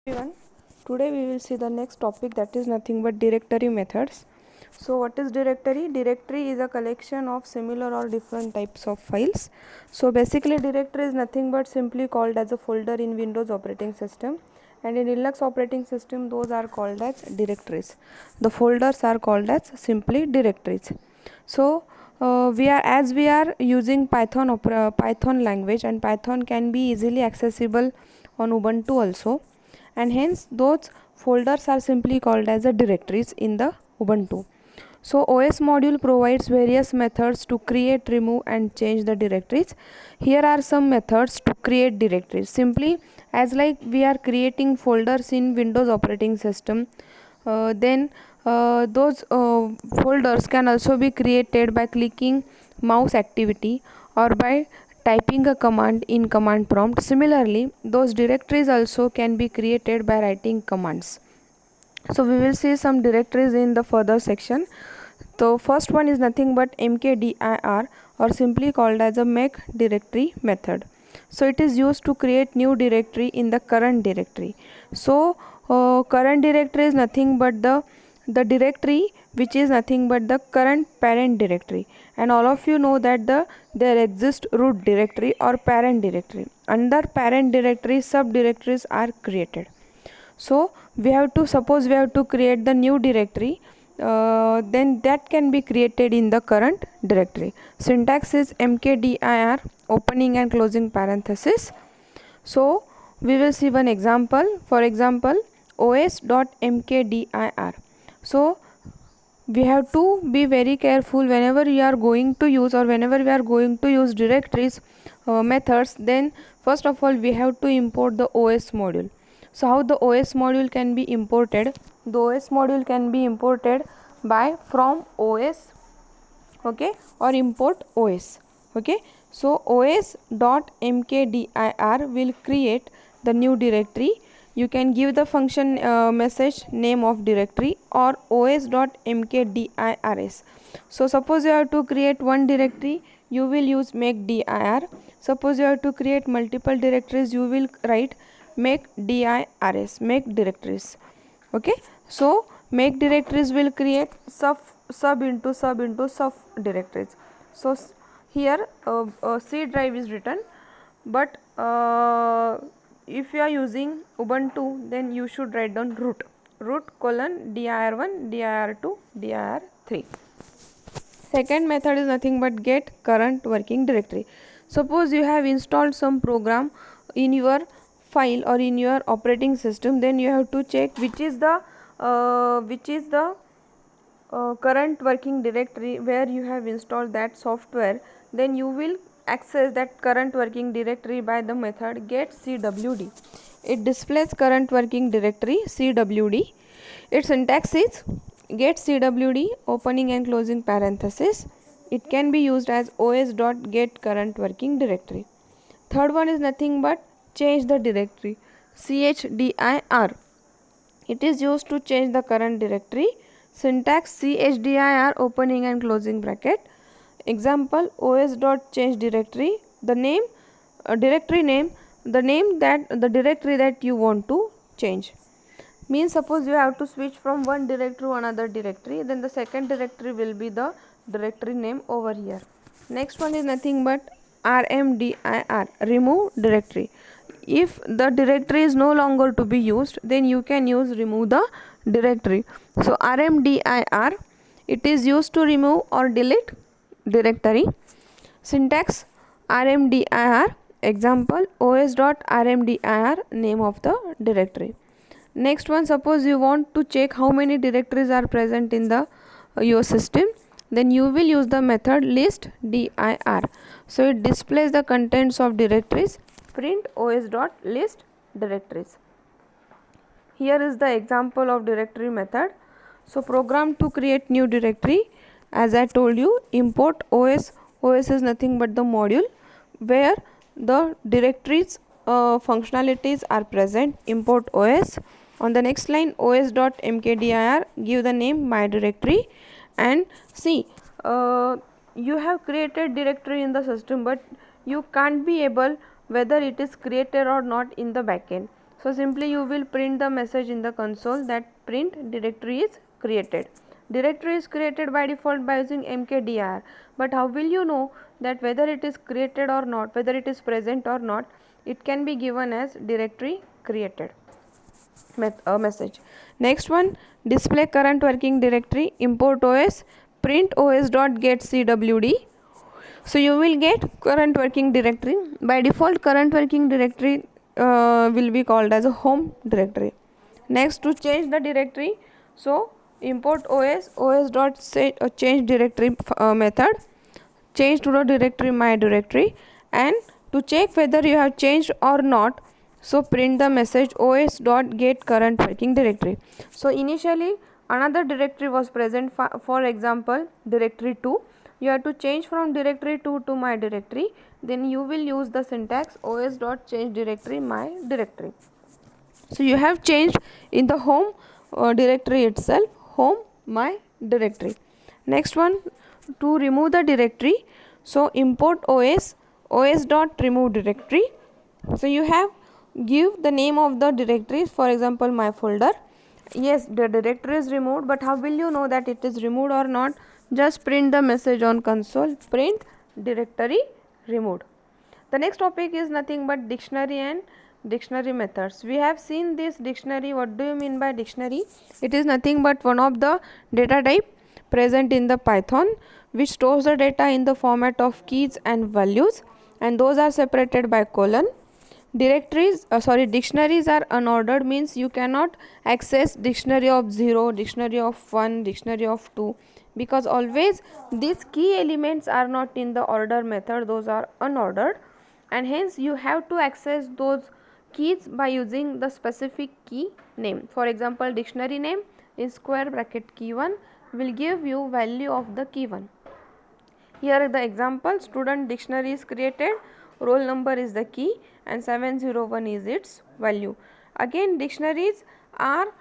Everyone, today we will see the next topic, that is nothing but directory methods. So what is directory? Directory is a collection of similar or different types of files. So basically directory is nothing but simply called as a folder in Windows operating system, and in Linux operating system those are called as directories. The folders are called as simply directories. So we are using Python language, and Python can be easily accessible on Ubuntu also, and hence those folders are simply called as the directories in the Ubuntu. So OS module provides various methods to create, remove and change the directories. Here are some methods to create directories. Simply as like we are creating folders in Windows operating system, then those folders can also be created by clicking mouse activity or by typing a command in command prompt. Similarly, those directories also can be created by writing commands. So we will see some directories in the further section. So first one is nothing but mkdir, or simply called as a make directory method. So it is used to create new directory in the current directory. So current directory is nothing but the directory which is nothing but the current parent directory, and all of you know that there exists root directory or parent directory. Under parent directory subdirectories are created. So we have to suppose we have to create the new directory, then that can be created in the current directory. Syntax is mkdir opening and closing parenthesis. So we will see one example. For example, os.mkdir. So we have to be very careful whenever we are going to use, or whenever we are going to use directories methods, then first of all we have to import the OS module. So how the OS module can be imported? The OS module can be imported by from OS, okay, or import OS, okay. So os.mkdir will create the new directory. You can give the function message name of directory or os.mkdirs. So suppose you have to create one directory, you will use make dir. Suppose you have to create multiple directories, you will write make dirs, make directories, okay. So make directories will create sub into sub directories. So here C drive is written, but if you are using Ubuntu, then you should write down root colon dir1, dir2, dir3. Second method is nothing but get current working directory. Suppose you have installed some program in your file or in your operating system, then you have to check which is the current working directory where you have installed that software. Then you will access that current working directory by the method get cwd. It displays current working directory cwd. Its syntax is get cwd opening and closing parenthesis. It can be used as os.get current working directory. Third one is nothing but change the directory, chdr. It is used to change the current directory. Syntax chdr opening and closing bracket. Example os.change directory. The name directory name, the name that the directory that you want to change. Means suppose you have to switch from one directory to another directory, then the second directory will be the directory name over here. Next one is nothing but rmdir, remove directory. If the directory is no longer to be used, then you can use remove the directory. So rmdir, it is used to remove or delete directory. Syntax rmdir. Example os.rmdir, name of the directory. Next one, suppose you want to check how many directories are present in the your system, then you will use the method list dir. So it displays the contents of directories. Print os.list directories. Here is the example of directory method. So program to create new directory. As I told you, import os. Os is nothing but the module where the directories functionalities are present. Import os. On the next line, os.mkdir, give the name my directory, and see you have created directory in the system, but you can't be able whether it is created or not in the backend. So simply you will print the message in the console that print directory is created. Directory is created by default by using mkdir, but how will you know that whether it is created or not, whether it is present or not? It can be given as directory created message. Next one, display current working directory, import os, print os.getCwd. So you will get current working directory. By default, current working directory will be called as a home directory. Next, to change the directory, so import os.change directory method, change to the directory my directory, and to check whether you have changed or not, so print the message os.get current working directory. So initially another directory was present, for example directory 2. You have to change from directory 2 to my directory, then you will use the syntax os.change directory my directory. So you have changed in the home directory itself, home my directory. Next one, to remove the directory, so import os.remove directory. So you have give the name of the directory, for example my folder. Yes, the directory is removed, but how will you know that it is removed or not? Just print the message on console, print directory removed. The next topic is nothing but dictionary and dictionary methods. We have seen this dictionary. What do you mean by dictionary? It is nothing but one of the data type present in the Python, which stores the data in the format of keys and values, and those are separated by colon. Dictionaries are unordered, means you cannot access dictionary of 0, dictionary of 1, dictionary of 2, because always these key elements are not in the order method, those are unordered, and hence you have to access those keys by using the specific key name. For example, dictionary name in square bracket key 1 will give you value of the key 1. Here the example, student dictionary is created, roll number is the key, and 701 is its value. Again, dictionaries are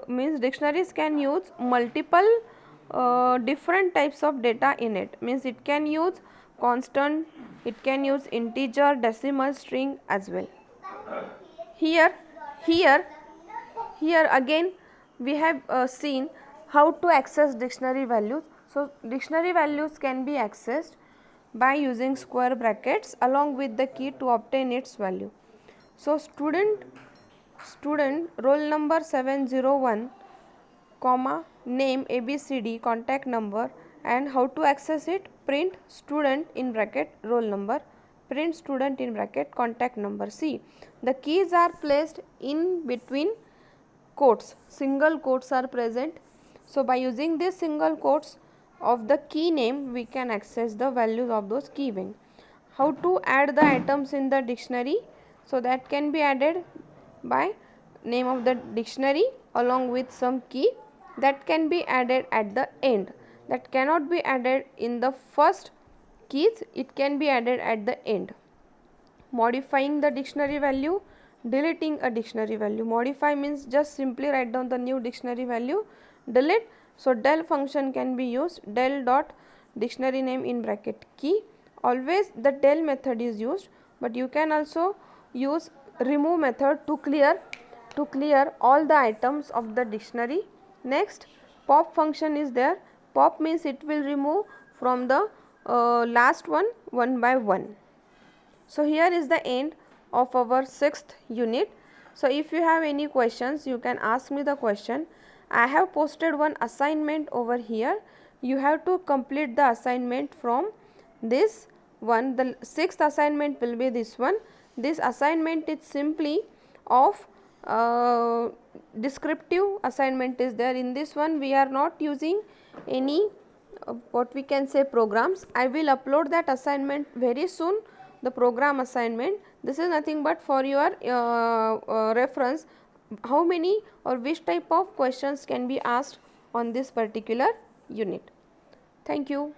means dictionaries can use multiple different types of data in it, means it can use constant, it can use integer, decimal, string as well. Here again we have seen how to access dictionary values. So dictionary values can be accessed by using square brackets along with the key to obtain its value. So student roll number 701 comma name ABCD, contact number, and how to access it, print student in bracket roll number, print student in bracket contact number. See, the keys are placed in between quotes, single quotes are present. So by using this single quotes of the key name, we can access the values of those key names. How to add the items in the dictionary? So that can be added by name of the dictionary along with some key, that can be added at the end, that cannot be added in the first keys, it can be added at the end. Modifying the dictionary value, deleting a dictionary value. Modify means just simply write down the new dictionary value, delete. So del function can be used, del dot dictionary name in bracket key. Always the del method is used, but you can also use remove method to clear all the items of the dictionary. Next, pop function is there. Pop means it will remove from the last one by one. So here is the end of our 6th unit. So if you have any questions, you can ask me the question. I have posted one assignment over here. You have to complete the assignment from this one. The 6th assignment will be this one. This assignment is simply of descriptive assignment is there. In this one we are not using any what we can say programs. I will upload that assignment very soon, the program assignment. This is nothing but for your reference, how many or which type of questions can be asked on this particular unit. Thank you.